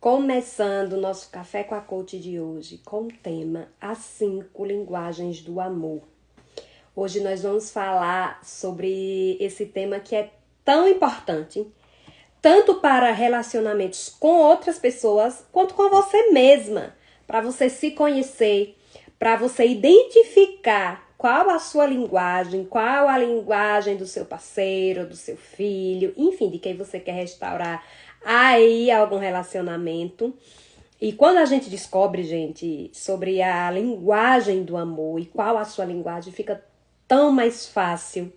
Começando o nosso Café com a Coach de hoje com o tema As 5 Linguagens do Amor. Hoje nós vamos falar sobre esse tema que é tão importante, tanto para relacionamentos com outras pessoas, quanto com você mesma, para você se conhecer, para você identificar qual a sua linguagem, qual a linguagem do seu parceiro, do seu filho, enfim, de quem você quer restaurar aí algum relacionamento. E quando a gente descobre, gente, sobre a linguagem do amor e qual a sua linguagem, fica tão mais fácil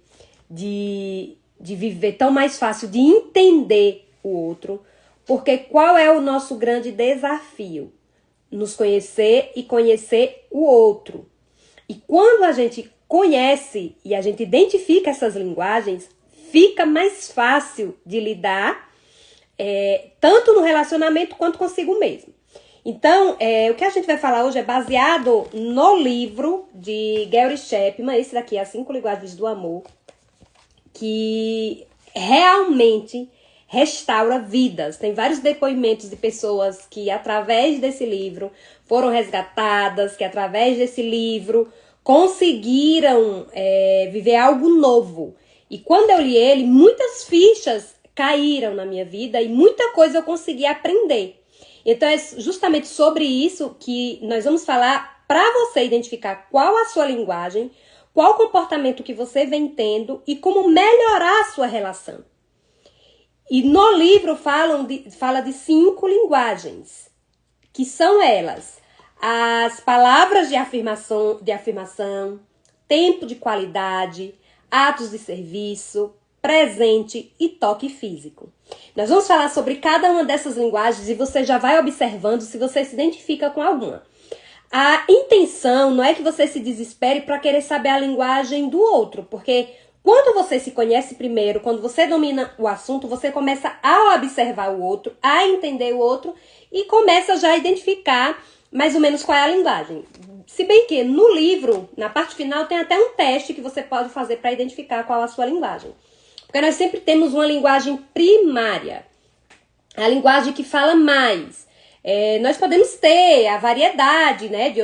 de viver, tão mais fácil de entender o outro, porque qual é o nosso grande desafio? Nos conhecer e conhecer o outro. E quando a gente conhece e a gente identifica essas linguagens, fica mais fácil de lidar tanto no relacionamento quanto consigo mesmo. Então, o que a gente vai falar hoje é baseado no livro de Gary Chapman, esse daqui, As 5 Linguagens do Amor, que realmente restaura vidas. Tem vários depoimentos de pessoas que, através desse livro, foram resgatadas, que, através desse livro, conseguiram viver algo novo. E quando eu li ele, muitas fichas caíram na minha vida e muita coisa eu consegui aprender. Então é justamente sobre isso que nós vamos falar para você identificar qual a sua linguagem, qual o comportamento que você vem tendo e como melhorar a sua relação. E no livro fala de 5 linguagens, que são elas: as palavras de afirmação, tempo de qualidade, atos de serviço, presente e toque físico. Nós vamos falar sobre cada uma dessas linguagens e você já vai observando se você se identifica com alguma. A intenção não é que você se desespere para querer saber a linguagem do outro, porque quando você se conhece primeiro, quando você domina o assunto, você começa a observar o outro, a entender o outro e começa já a identificar mais ou menos qual é a linguagem. Se bem que no livro, na parte final, tem até um teste que você pode fazer para identificar qual é a sua linguagem. Porque nós sempre temos uma linguagem primária, a linguagem que fala mais. Nós podemos ter a variedade, né, de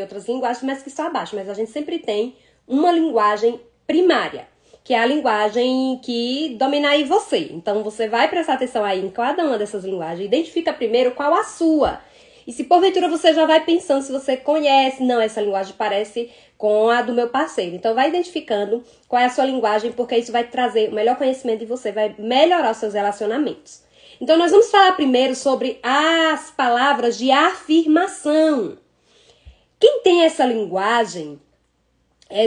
outras linguagens, mas que estão abaixo. Mas a gente sempre tem uma linguagem primária, que é a linguagem que domina aí você. Então você vai prestar atenção aí em cada uma dessas linguagens, identifica primeiro qual a sua. E se porventura você já vai pensando, se você conhece, não, essa linguagem parece com a do meu parceiro. Então vai identificando qual é a sua linguagem, porque isso vai trazer o melhor conhecimento de você, vai melhorar os seus relacionamentos. Então nós vamos falar primeiro sobre as palavras de afirmação. Quem tem essa linguagem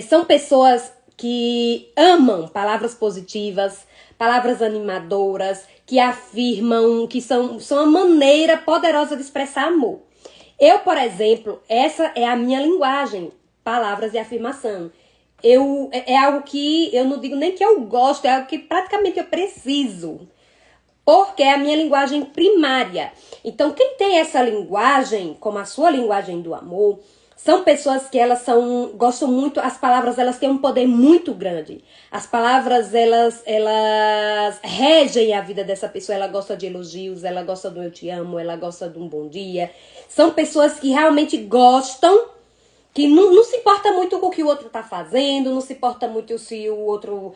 são pessoas que amam palavras positivas, palavras animadoras, que afirmam, que são uma maneira poderosa de expressar amor. Eu, por exemplo, essa é a minha linguagem, palavras de afirmação. É algo que eu não digo nem que eu gosto, é algo que praticamente eu preciso, porque é a minha linguagem primária. Então, quem tem essa linguagem, como a sua linguagem do amor, são pessoas que gostam muito, as palavras elas têm um poder muito grande. As palavras elas regem a vida dessa pessoa, ela gosta de elogios, ela gosta do eu te amo, ela gosta de um bom dia. São pessoas que realmente gostam, que não se importa muito com o que o outro está fazendo, não se importa muito se o outro,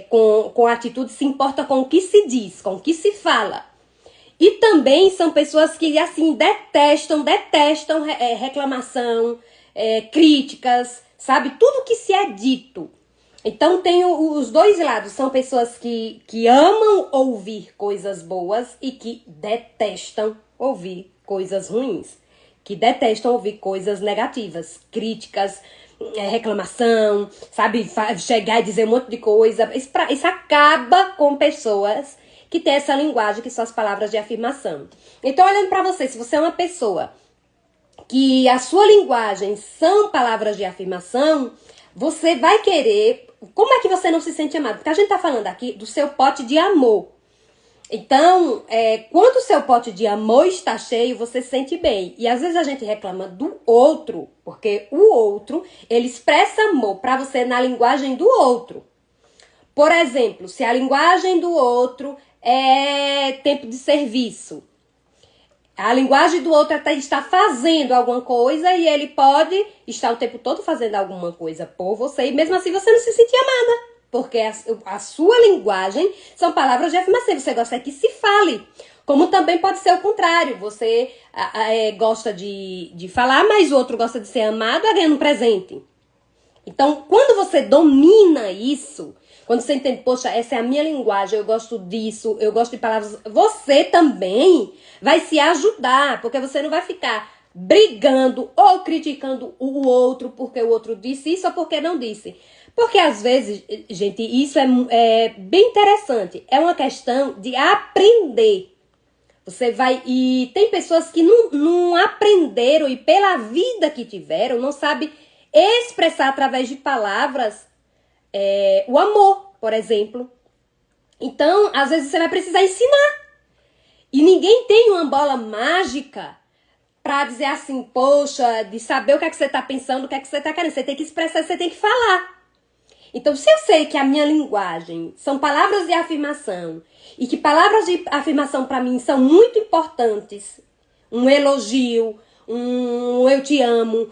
com a atitude, se importa com o que se diz, com o que se fala. E também são pessoas que, assim, detestam reclamação, críticas, sabe? Tudo que se é dito. Então, tem os dois lados. São pessoas que amam ouvir coisas boas e que detestam ouvir coisas ruins. Que detestam ouvir coisas negativas, críticas, reclamação, sabe? Chegar e dizer um monte de coisa. Isso acaba com pessoas que tem essa linguagem, que são as palavras de afirmação. Então, olhando para você, se você é uma pessoa que a sua linguagem são palavras de afirmação, você vai querer... Como é que você não se sente amado? Porque a gente tá falando aqui do seu pote de amor. Então, quando o seu pote de amor está cheio, você se sente bem. E às vezes a gente reclama do outro, porque o outro, ele expressa amor para você na linguagem do outro. Por exemplo, se a linguagem do outro é tempo de serviço, A linguagem do outro é estar fazendo alguma coisa e ele pode estar o tempo todo fazendo alguma coisa por você e mesmo assim você não se sentir amada. Porque a sua linguagem são palavras de afirmação. Você gosta que se fale. Como também pode ser o contrário. Você gosta de falar, mas o outro gosta de ser amado, ganhando um presente. Então, quando você domina isso, quando você entende, poxa, essa é a minha linguagem, eu gosto disso, eu gosto de palavras, você também vai se ajudar, porque você não vai ficar brigando ou criticando o outro porque o outro disse isso ou porque não disse. Porque às vezes, gente, isso é bem interessante, é uma questão de aprender. Você vai, e tem pessoas que não aprenderam e pela vida que tiveram, não sabem expressar através de palavras o amor, por exemplo. Então, às vezes você vai precisar ensinar. E ninguém tem uma bola mágica pra dizer assim, poxa, de saber o que é que você tá pensando, o que é que você tá querendo. Você tem que expressar, você tem que falar. Então, se eu sei que a minha linguagem são palavras de afirmação e que palavras de afirmação pra mim são muito importantes, um elogio, um eu te amo,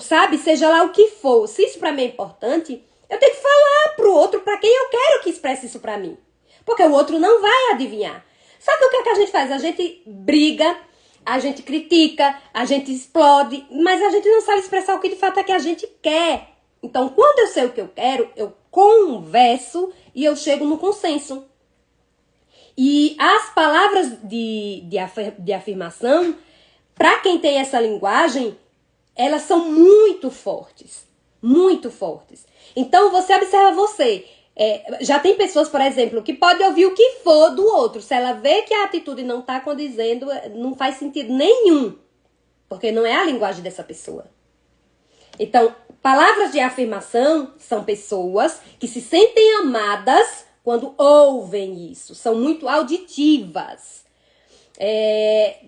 sabe, seja lá o que for, se isso pra mim é importante, eu tenho que falar pro outro pra quem eu quero que expresse isso pra mim. Porque o outro não vai adivinhar. Sabe o que é que a gente faz? A gente briga, a gente critica, a gente explode, mas a gente não sabe expressar o que de fato é que a gente quer. Então, quando eu sei o que eu quero, eu converso e eu chego no consenso. E as palavras de afirmação, para quem tem essa linguagem, elas são muito fortes. Muito fortes. Então, você observa você. Já tem pessoas, por exemplo, que podem ouvir o que for do outro. Se ela vê que a atitude não está condizendo, não faz sentido nenhum. Porque não é a linguagem dessa pessoa. Então, palavras de afirmação são pessoas que se sentem amadas quando ouvem isso. São muito auditivas.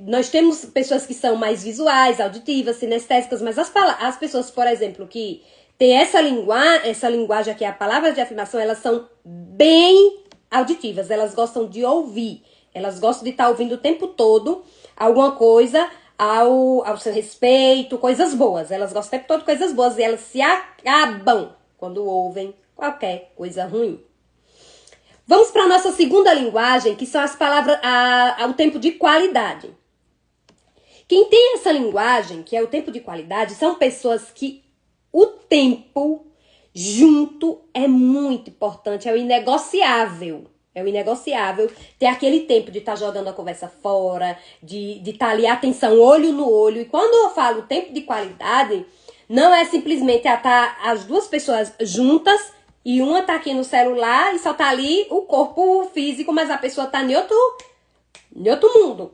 Nós temos pessoas que são mais visuais, auditivas, sinestésicas, mas as pessoas, por exemplo, que têm essa linguagem aqui, a palavra de afirmação, elas são bem auditivas, elas gostam de ouvir, elas gostam de estar ouvindo o tempo todo alguma coisa ao seu respeito, coisas boas, elas gostam o tempo todo de coisas boas e elas se acabam quando ouvem qualquer coisa ruim. Vamos para a nossa segunda linguagem, que são as palavras, o tempo de qualidade. Quem tem essa linguagem, que é o tempo de qualidade, são pessoas que o tempo junto é muito importante, é o inegociável. É o inegociável ter aquele tempo de estar jogando a conversa fora, de estar ali, atenção, olho no olho. E quando eu falo tempo de qualidade, não é simplesmente estar as duas pessoas juntas e uma tá aqui no celular e só tá ali o corpo físico, mas a pessoa tá em outro mundo.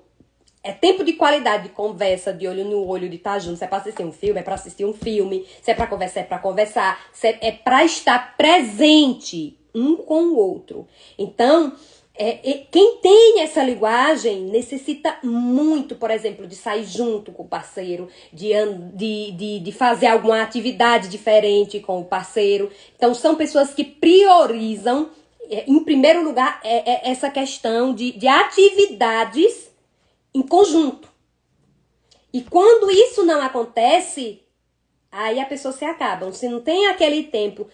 É tempo de qualidade, de conversa, de olho no olho, de estar junto. Se é pra assistir um filme, é pra assistir um filme. Se é pra conversar, é pra conversar. Se é pra estar presente um com o outro. Então, quem tem essa linguagem necessita muito, por exemplo, de sair junto com o parceiro, de fazer alguma atividade diferente com o parceiro. Então, são pessoas que priorizam, em primeiro lugar, essa questão de atividades em conjunto. E quando isso não acontece, aí a pessoa se acaba. Se não tem aquele tempo,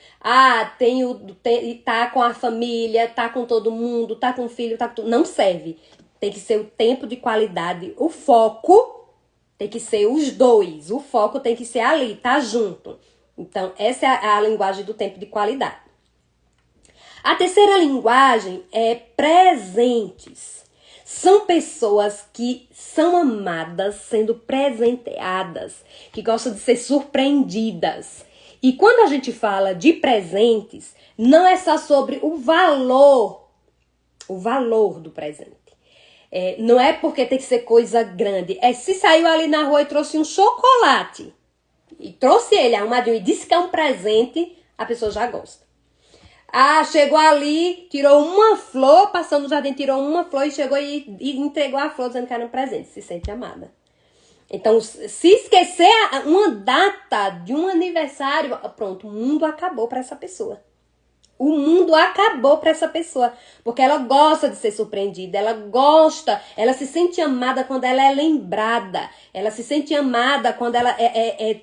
tá com a família, tá com todo mundo, tá com o filho, tá com tudo, não serve. Tem que ser o tempo de qualidade. O foco tem que ser os dois. O foco tem que ser ali, tá junto. Então, essa é a linguagem do tempo de qualidade. A terceira linguagem é presentes. São pessoas que são amadas sendo presenteadas, que gostam de ser surpreendidas. E quando a gente fala de presentes, não é só sobre o valor do presente. Não é porque tem que ser coisa grande. Se saiu ali na rua e trouxe um chocolate, e trouxe ele arrumadinho e disse que é um presente, a pessoa já gosta. Chegou ali, tirou uma flor, passou no jardim, tirou uma flor e chegou e entregou a flor dizendo que era um presente. Se sente amada. Então, se esquecer uma data de um aniversário, pronto, o mundo acabou para essa pessoa. o mundo acabou para essa pessoa, porque ela gosta de ser surpreendida, ela se sente amada quando ela é lembrada, ela se sente amada quando ela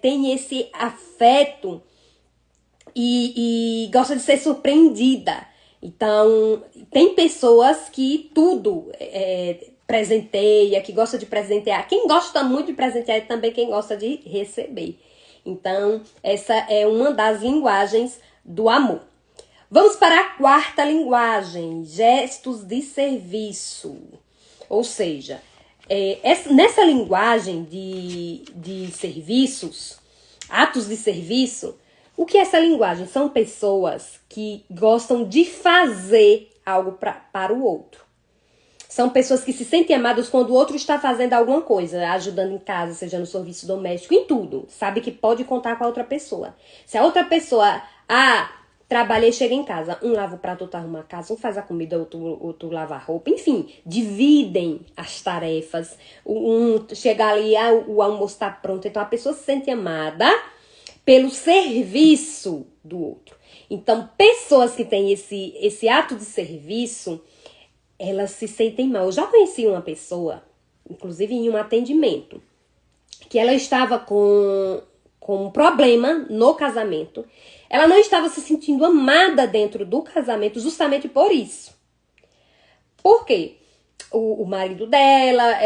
tem esse afeto e gosta de ser surpreendida. Então, tem pessoas que tudo presenteia, que gosta de presentear. Quem gosta muito de presentear é também quem gosta de receber. Então, essa é uma das linguagens do amor. Vamos para a quarta linguagem, gestos de serviço. Ou seja, nessa linguagem de serviços, atos de serviço, o que é essa linguagem? São pessoas que gostam de fazer algo para o outro. São pessoas que se sentem amadas quando o outro está fazendo alguma coisa, ajudando em casa, seja no serviço doméstico, em tudo. Sabe que pode contar com a outra pessoa. Se a outra pessoa, trabalhei, chega em casa, um lava o prato, outro arruma a casa, um faz a comida, outro lava a roupa, enfim, dividem as tarefas. Um chega ali, o almoço está pronto, então a pessoa se sente amada pelo serviço do outro. Então, pessoas que têm esse ato de serviço, elas se sentem mal. Eu já conheci uma pessoa, inclusive em um atendimento, que ela estava com um problema no casamento. Ela não estava se sentindo amada dentro do casamento justamente por isso. Por quê? O marido dela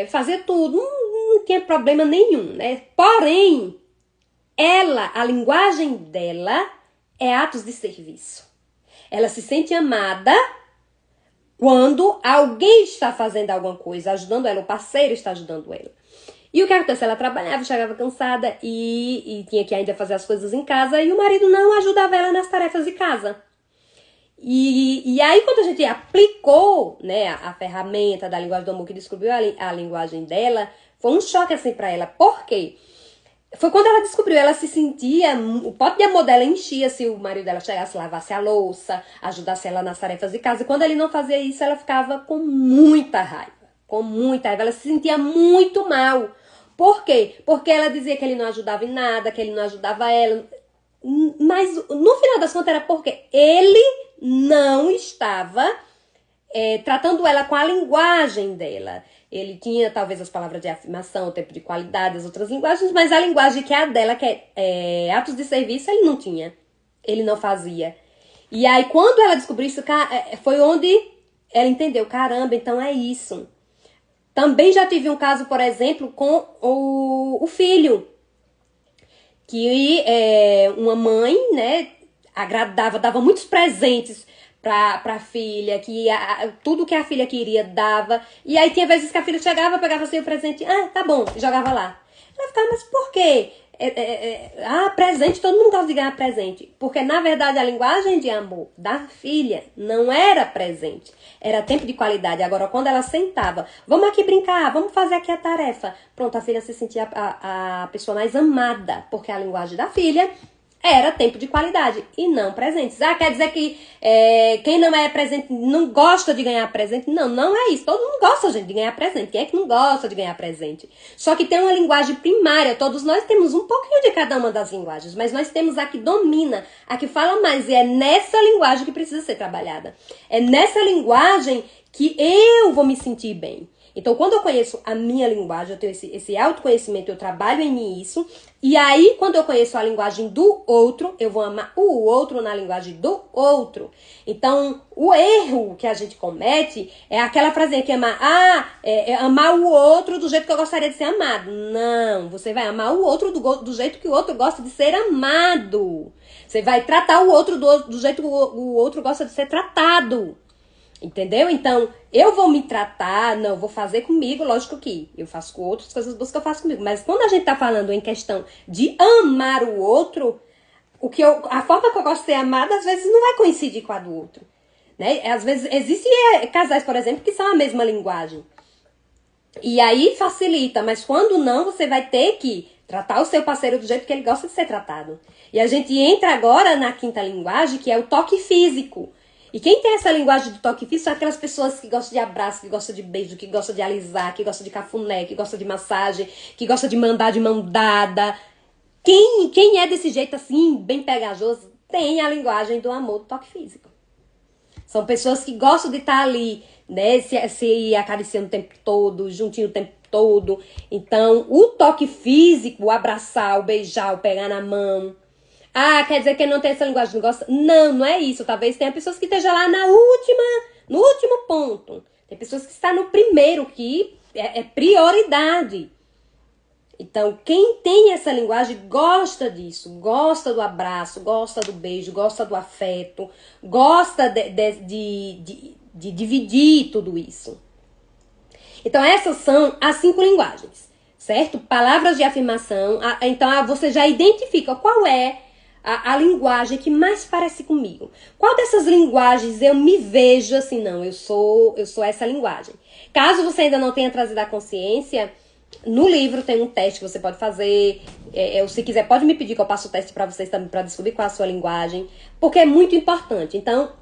fazia tudo, não tinha problema nenhum, né? Porém, a linguagem dela é atos de serviço. Ela se sente amada quando alguém está fazendo alguma coisa, ajudando ela, o parceiro está ajudando ela. E o que acontece? Ela trabalhava, chegava cansada e tinha que ainda fazer as coisas em casa e o marido não ajudava ela nas tarefas de casa. E aí, quando a gente aplicou, né, a ferramenta da linguagem do amor, que descobriu a linguagem dela, foi um choque assim pra ela. Por quê? Foi quando ela descobriu, ela se sentia, o pote de amor dela enchia se o marido dela chegasse, lavasse a louça, ajudasse ela nas tarefas de casa. E quando ele não fazia isso, ela ficava com muita raiva. Com muita raiva. Ela se sentia muito mal. Por quê? Porque ela dizia que ele não ajudava em nada, que ele não ajudava ela. Mas no final das contas era porque ele não estava tratando ela com a linguagem dela. Ele tinha talvez as palavras de afirmação, o tempo de qualidade, as outras linguagens, mas a linguagem que é a dela, que é atos de serviço, ele não tinha. Ele não fazia. E aí, quando ela descobriu isso, foi onde ela entendeu, caramba, então é isso. Também já tive um caso, por exemplo, com o filho. Que uma mãe, né, dava muitos presentes pra filha, tudo que a filha queria dava. E aí tinha vezes que a filha chegava, pegava assim o presente, tá bom, e jogava lá. Ela ficava, mas por quê? Presente, todo mundo gosta de ganhar presente. Porque, na verdade, a linguagem de amor da filha não era presente. Era tempo de qualidade. Agora, quando ela sentava, vamos aqui brincar, vamos fazer aqui a tarefa. Pronto, a filha se sentia a pessoa mais amada. Porque a linguagem da filha era tempo de qualidade e não presentes. Quer dizer que quem não é presente não gosta de ganhar presente? Não, não é isso. Todo mundo gosta, gente, de ganhar presente. Quem é que não gosta de ganhar presente? Só que tem uma linguagem primária. Todos nós temos um pouquinho de cada uma das linguagens, mas nós temos a que domina, a que fala mais. E é nessa linguagem que precisa ser trabalhada. É nessa linguagem que eu vou me sentir bem. Então, quando eu conheço a minha linguagem, eu tenho esse autoconhecimento, eu trabalho em mim isso. E aí, quando eu conheço a linguagem do outro, eu vou amar o outro na linguagem do outro. Então, o erro que a gente comete é aquela frasinha que amar o outro do jeito que eu gostaria de ser amado. Não, você vai amar o outro do jeito que o outro gosta de ser amado. Você vai tratar o outro do jeito que o outro gosta de ser tratado. Entendeu? Então, eu vou me tratar, não, vou fazer comigo, lógico que eu faço com outras coisas boas que eu faço comigo. Mas quando a gente tá falando em questão de amar o outro, a forma que eu gosto de ser amada, às vezes não vai coincidir com a do outro. Né? Às vezes, existem casais, por exemplo, que são a mesma linguagem. E aí facilita, mas quando não, você vai ter que tratar o seu parceiro do jeito que ele gosta de ser tratado. E a gente entra agora na quinta linguagem, que é o toque físico. E quem tem essa linguagem do toque físico são aquelas pessoas que gostam de abraço, que gostam de beijo, que gostam de alisar, que gostam de cafuné, que gostam de massagem, que gostam de mandar de mão dada. Quem é desse jeito assim, bem pegajoso, têm a linguagem do amor, do toque físico. São pessoas que gostam de estar ali, né, se acariciando o tempo todo, juntinho o tempo todo. Então, o toque físico, o abraçar, o beijar, o pegar na mão. Ah, quer dizer que não tem essa linguagem, não gosta? Não, não é isso. Talvez tenha pessoas que estejam lá no último ponto. Tem pessoas que estão no primeiro, que é prioridade. Então, quem tem essa linguagem gosta disso, gosta do abraço, gosta do beijo, gosta do afeto, gosta de dividir tudo isso. Então, essas são as 5 linguagens, certo? Palavras de afirmação. Então, você já identifica qual é a linguagem que mais parece comigo. Qual dessas linguagens eu me vejo assim, não, eu sou essa linguagem. Caso você ainda não tenha trazido a consciência, no livro tem um teste que você pode fazer. Se quiser, pode me pedir que eu passe o teste para vocês também, para descobrir qual é a sua linguagem, porque é muito importante. Então,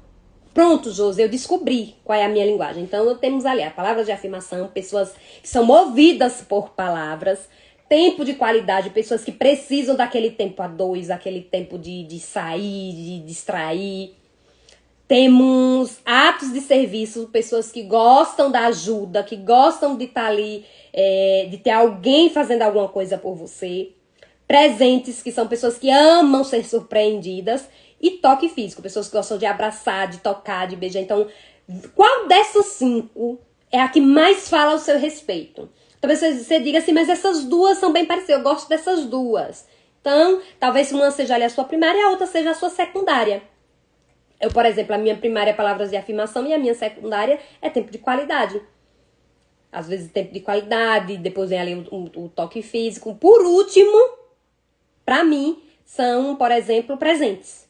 pronto, Josi, eu descobri qual é a minha linguagem. Então, temos ali a palavras de afirmação, pessoas que são movidas por palavras, tempo de qualidade, pessoas que precisam daquele tempo a dois, aquele tempo de sair, de distrair. Temos atos de serviço, pessoas que gostam da ajuda, que gostam de estar ali, de ter alguém fazendo alguma coisa por você. Presentes, que são pessoas que amam ser surpreendidas. E toque físico, pessoas que gostam de abraçar, de tocar, de beijar. Então, qual dessas 5 é a que mais fala ao seu respeito? Talvez você diga assim, mas essas 2 são bem parecidas, eu gosto dessas 2. Então, talvez uma seja ali a sua primária e a outra seja a sua secundária. Eu, por exemplo, a minha primária é palavras de afirmação e a minha secundária é tempo de qualidade. Às vezes tempo de qualidade, depois vem ali o toque físico. Por último, pra mim, são, por exemplo, presentes.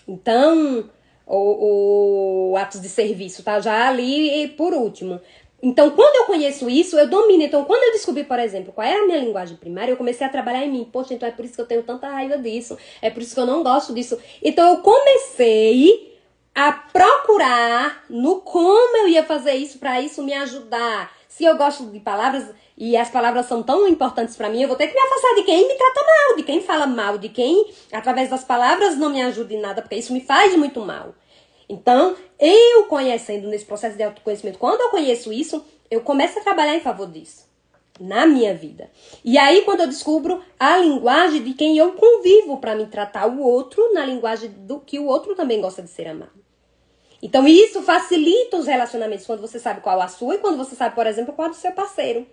Então, o atos de serviço tá já ali por último. Então, quando eu conheço isso, eu domino. Então, quando eu descobri, por exemplo, qual era a minha linguagem primária, eu comecei a trabalhar em mim. Poxa, então é por isso que eu tenho tanta raiva disso. É por isso que eu não gosto disso. Então, eu comecei a procurar no como eu ia fazer isso para isso me ajudar. Se eu gosto de palavras e as palavras são tão importantes para mim, eu vou ter que me afastar de quem me trata mal, de quem fala mal, de quem, através das palavras, não me ajuda em nada, porque isso me faz muito mal. Então, eu conhecendo nesse processo de autoconhecimento, quando eu conheço isso, eu começo a trabalhar em favor disso, na minha vida. E aí, quando eu descubro a linguagem de quem eu convivo para me tratar o outro, na linguagem do que o outro também gosta de ser amado. Então, isso facilita os relacionamentos, quando você sabe qual a sua e quando você sabe, por exemplo, qual é do seu parceiro.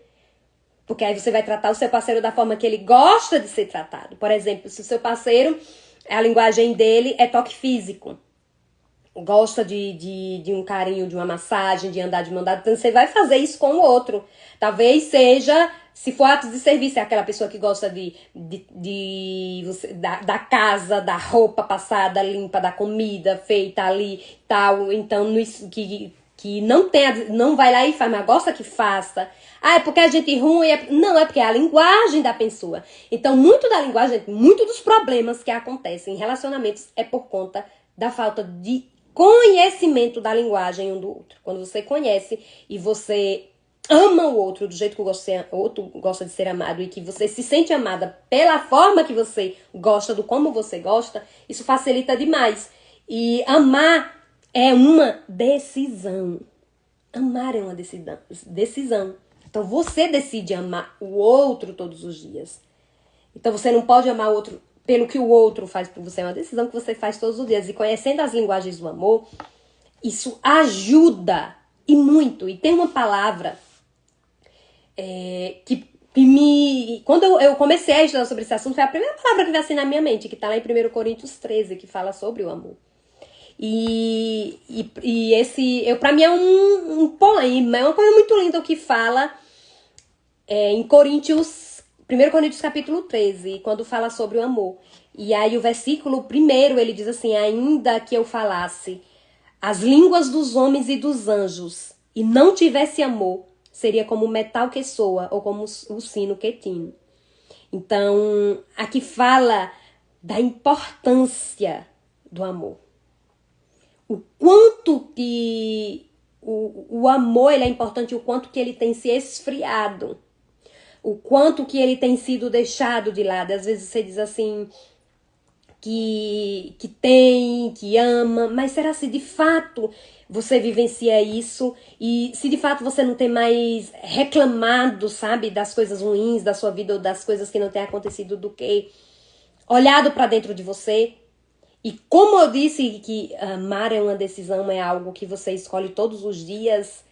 Porque aí você vai tratar o seu parceiro da forma que ele gosta de ser tratado. Por exemplo, se o seu parceiro, a linguagem dele é toque físico, gosta de um carinho, de uma massagem, de andar de mão dada, então você vai fazer isso com o outro. Talvez seja, se for atos de serviço, é aquela pessoa que gosta da casa, da roupa passada, limpa, da comida feita ali, tal. Então, que não vai lá e faz, mas gosta que faça. Ah, é porque a gente é ruim. Não, é porque é a linguagem da pessoa. Então, muito da linguagem, muito dos problemas que acontecem em relacionamentos é por conta da falta de conhecimento da linguagem um do outro. Quando você conhece e você ama o outro do jeito que o outro gosta de ser amado e que você se sente amada pela forma que você gosta, do como você gosta, isso facilita demais. E amar é uma decisão. Amar é uma decisão. Então você decide amar o outro todos os dias. Então você não pode amar o outro pelo que o outro faz por você. É uma decisão que você faz todos os dias. E conhecendo as linguagens do amor, isso ajuda e muito. E tem uma palavra que me... Quando eu comecei a estudar sobre esse assunto, foi a primeira palavra que veio assim na minha mente, que está lá em 1 Coríntios 13, que fala sobre o amor. E esse, pra mim é um poema, é uma coisa muito linda o que fala em Coríntios... 1 Coríntios capítulo 13, quando fala sobre o amor. E aí o versículo 1, ele diz assim: ainda que eu falasse as línguas dos homens e dos anjos e não tivesse amor, seria como o metal que soa ou como o sino que tine. Então, aqui fala da importância do amor. O quanto que o amor ele é importante, o quanto que ele tem se esfriado. O quanto que ele tem sido deixado de lado. Às vezes você diz assim, que tem, que ama, mas será se de fato você vivencia isso e se de fato você não tem mais reclamado, sabe, das coisas ruins da sua vida ou das coisas que não têm acontecido do que olhado para dentro de você? E como eu disse que amar é uma decisão, é algo que você escolhe todos os dias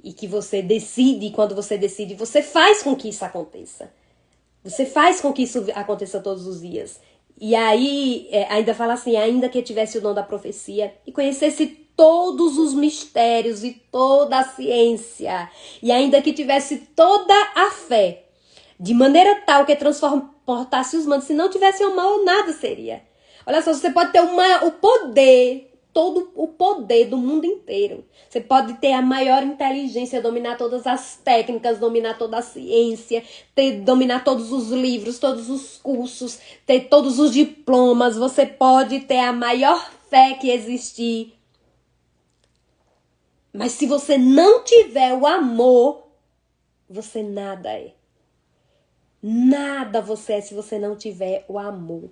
e que você decide, e quando você decide, você faz com que isso aconteça. Você faz com que isso aconteça todos os dias. E aí, ainda fala assim, ainda que eu tivesse o dom da profecia e conhecesse todos os mistérios e toda a ciência, e ainda que tivesse toda a fé, de maneira tal que transportasse os mundos, se não tivesse o mal, nada seria. Olha só, você pode ter o poder, todo o poder do mundo inteiro. Você pode ter a maior inteligência, dominar todas as técnicas, dominar toda a ciência, dominar todos os livros, todos os cursos, ter todos os diplomas. Você pode ter a maior fé que existir. Mas se você não tiver o amor, você nada é. Nada você é se você não tiver o amor.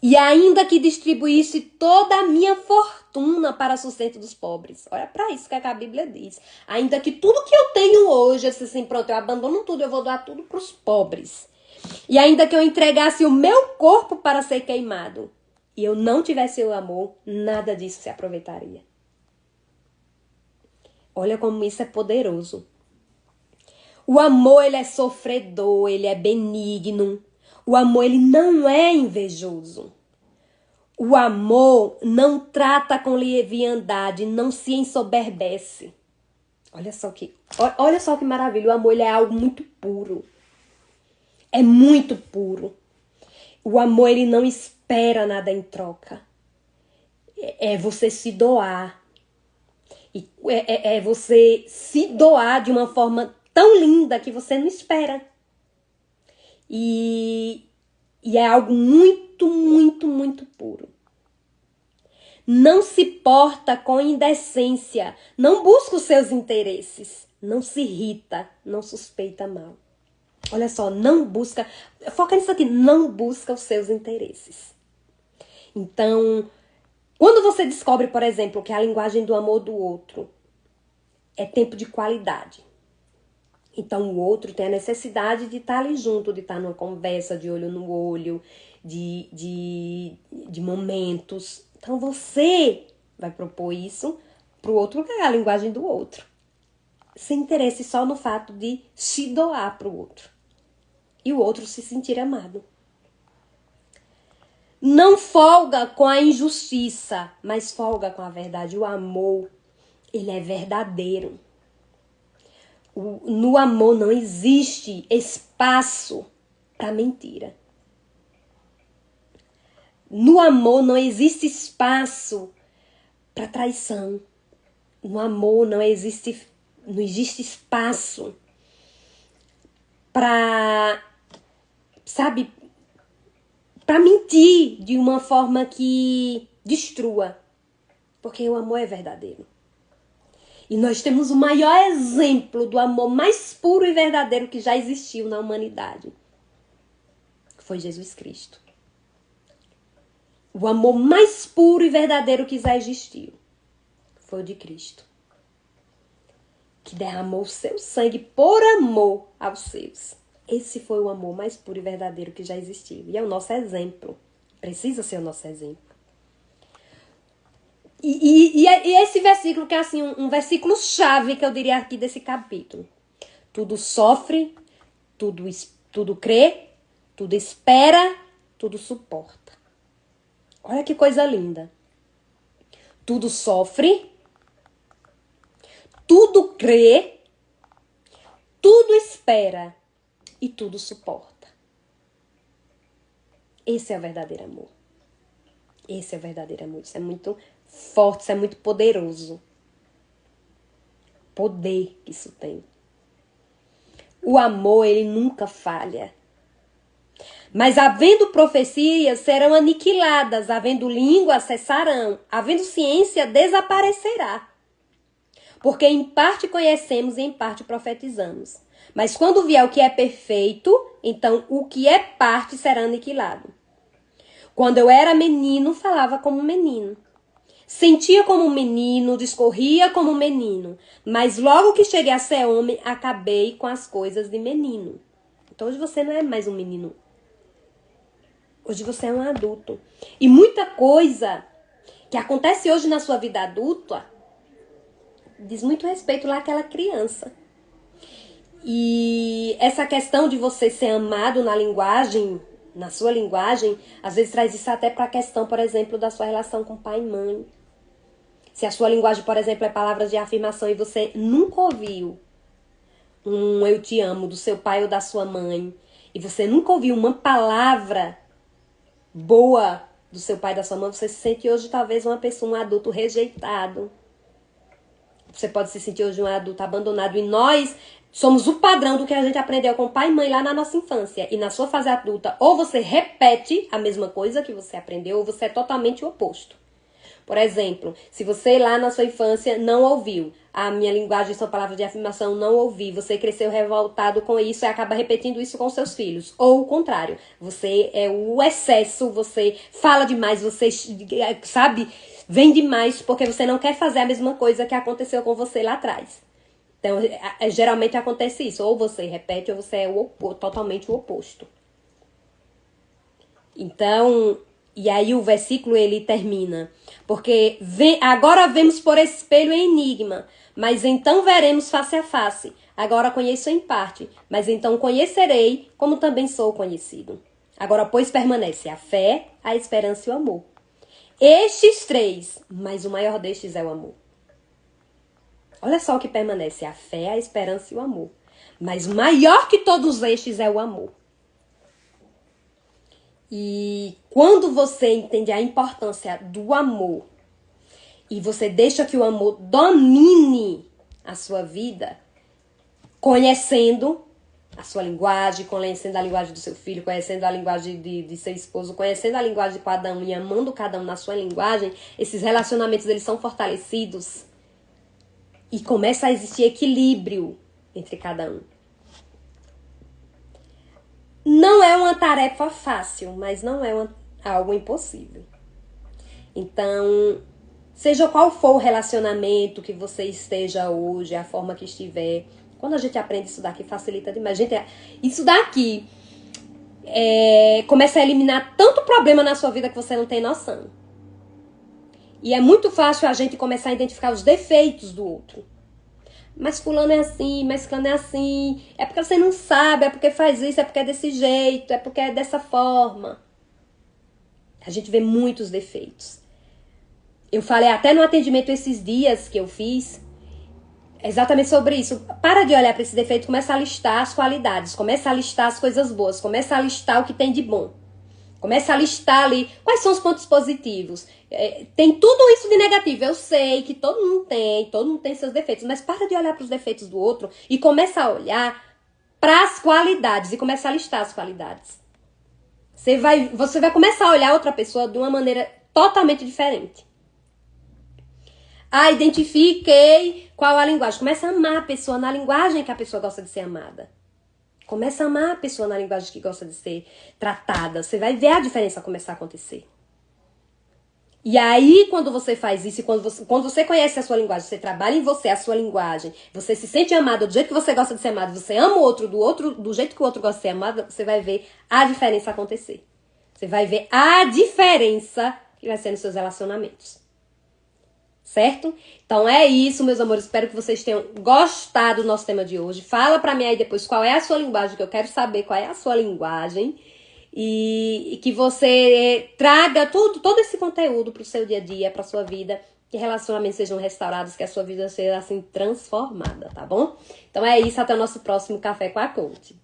E ainda que distribuísse toda a minha fortuna para sustento dos pobres. Olha para isso que a Bíblia diz. Ainda que tudo que eu tenho hoje, eu disse assim, pronto, eu abandono tudo, eu vou dar tudo para os pobres. E ainda que eu entregasse o meu corpo para ser queimado, e eu não tivesse o amor, nada disso se aproveitaria. Olha como isso é poderoso. O amor, ele é sofredor, ele é benigno. O amor, ele não é invejoso. O amor não trata com leviandade, não se ensoberbece. Olha só que maravilha. O amor, ele é algo muito puro. É muito puro. O amor, ele não espera nada em troca. É você se doar. É você se doar de uma forma tão linda que você não espera. E é algo muito, muito, muito puro. Não se porta com indecência. Não busca os seus interesses. Não se irrita. Não suspeita mal. Olha só, não busca... Foca nisso aqui. Não busca os seus interesses. Então, quando você descobre, por exemplo, que a linguagem do amor do outro é tempo de qualidade. Então, o outro tem a necessidade de estar ali junto, de estar numa conversa, de olho no olho, de momentos. Então, você vai propor isso pro outro, que é a linguagem do outro. Se interesse só no fato de se doar pro outro. E o outro se sentir amado. Não folga com a injustiça, mas folga com a verdade. O amor, ele é verdadeiro. No amor não existe espaço para mentira. No amor não existe espaço para traição. No amor não existe espaço para, sabe, para mentir de uma forma que destrua. Porque o amor é verdadeiro. E nós temos o maior exemplo do amor mais puro e verdadeiro que já existiu na humanidade. Que foi Jesus Cristo. O amor mais puro e verdadeiro que já existiu foi o de Cristo. Que derramou o seu sangue por amor aos seus. Esse foi o amor mais puro e verdadeiro que já existiu. E é o nosso exemplo. Precisa ser o nosso exemplo. E esse versículo que é assim, um versículo chave que eu diria aqui desse capítulo. Tudo sofre, tudo crê, tudo espera, tudo suporta. Olha que coisa linda. Tudo sofre, tudo crê, tudo espera e tudo suporta. Esse é o verdadeiro amor. Esse é o verdadeiro amor. Isso é muito forte, isso é muito poderoso. Poder que isso tem. O amor, ele nunca falha. Mas havendo profecias, serão aniquiladas. Havendo língua, cessarão. Havendo ciência, desaparecerá. Porque em parte conhecemos e em parte profetizamos. Mas quando vier o que é perfeito, então o que é parte será aniquilado. Quando eu era menino, falava como menino. Sentia como um menino, discorria como um menino. Mas logo que cheguei a ser homem, acabei com as coisas de menino. Então hoje você não é mais um menino. Hoje você é um adulto. E muita coisa que acontece hoje na sua vida adulta diz muito respeito lá àquela criança. E essa questão de você ser amado na linguagem, na sua linguagem, às vezes traz isso até para a questão, por exemplo, da sua relação com pai e mãe. Se a sua linguagem, por exemplo, é palavras de afirmação e você nunca ouviu um eu te amo do seu pai ou da sua mãe, e você nunca ouviu uma palavra boa do seu pai e da sua mãe, você se sente hoje talvez uma pessoa, um adulto rejeitado. Você pode se sentir hoje um adulto abandonado. E nós somos o padrão do que a gente aprendeu com pai e mãe lá na nossa infância. E na sua fase adulta, ou você repete a mesma coisa que você aprendeu, ou você é totalmente o oposto. Por exemplo, se você lá na sua infância não ouviu a minha linguagem, sua palavra de afirmação, não ouvi, você cresceu revoltado com isso e acaba repetindo isso com seus filhos. Ou o contrário, você é o excesso, você fala demais, você, sabe, vem demais porque você não quer fazer a mesma coisa que aconteceu com você lá atrás. Então, geralmente acontece isso, ou você repete ou você é totalmente o oposto. Então, e aí o versículo ele termina, porque agora vemos por espelho em enigma, mas então veremos face a face. Agora conheço em parte, mas então conhecerei como também sou conhecido. Agora, pois, permanece a fé, a esperança e o amor. Estes três, mas o maior destes é o amor. Olha só o que permanece, a fé, a esperança e o amor. Mas maior que todos estes é o amor. E quando você entende a importância do amor e você deixa que o amor domine a sua vida, conhecendo a sua linguagem, conhecendo a linguagem do seu filho, conhecendo a linguagem de seu esposo, conhecendo a linguagem de cada um e amando cada um na sua linguagem, esses relacionamentos eles são fortalecidos e começa a existir equilíbrio entre cada um. Não é uma tarefa fácil, mas não é algo impossível. Então, seja qual for o relacionamento que você esteja hoje, a forma que estiver, quando a gente aprende isso daqui, facilita demais. Isso daqui começa a eliminar tanto problema na sua vida que você não tem noção. E é muito fácil a gente começar a identificar os defeitos do outro. Mas fulano é assim, mas fulano é assim. É porque você não sabe, é porque faz isso, é porque é desse jeito, é porque é dessa forma. A gente vê muitos defeitos. Eu falei até no atendimento esses dias que eu fiz, exatamente sobre isso. Para de olhar para esse defeito, começa a listar as qualidades, começa a listar as coisas boas, começa a listar o que tem de bom. Começa a listar ali quais são os pontos positivos. Tem tudo isso de negativo. Eu sei que todo mundo tem seus defeitos. Mas para de olhar para os defeitos do outro e começa a olhar para as qualidades e começa a listar as qualidades. Você vai começar a olhar outra pessoa de uma maneira totalmente diferente. Identifiquei qual a linguagem. Começa a amar a pessoa na linguagem que a pessoa gosta de ser amada. Começa a amar a pessoa na linguagem que gosta de ser tratada. Você vai ver a diferença começar a acontecer. E aí, quando você faz isso, quando você conhece a sua linguagem, você trabalha em você a sua linguagem, você se sente amado do jeito que você gosta de ser amado, você ama o outro do jeito que o outro gosta de ser amado, você vai ver a diferença acontecer. Você vai ver a diferença que vai ser nos seus relacionamentos. Certo? Então é isso, meus amores. Espero que vocês tenham gostado do nosso tema de hoje. Fala pra mim aí depois qual é a sua linguagem, que eu quero saber qual é a sua linguagem. E que você traga todo esse conteúdo pro seu dia a dia, pra sua vida. Que relacionamentos sejam restaurados, que a sua vida seja assim transformada, tá bom? Então é isso, até o nosso próximo Café com a Coach.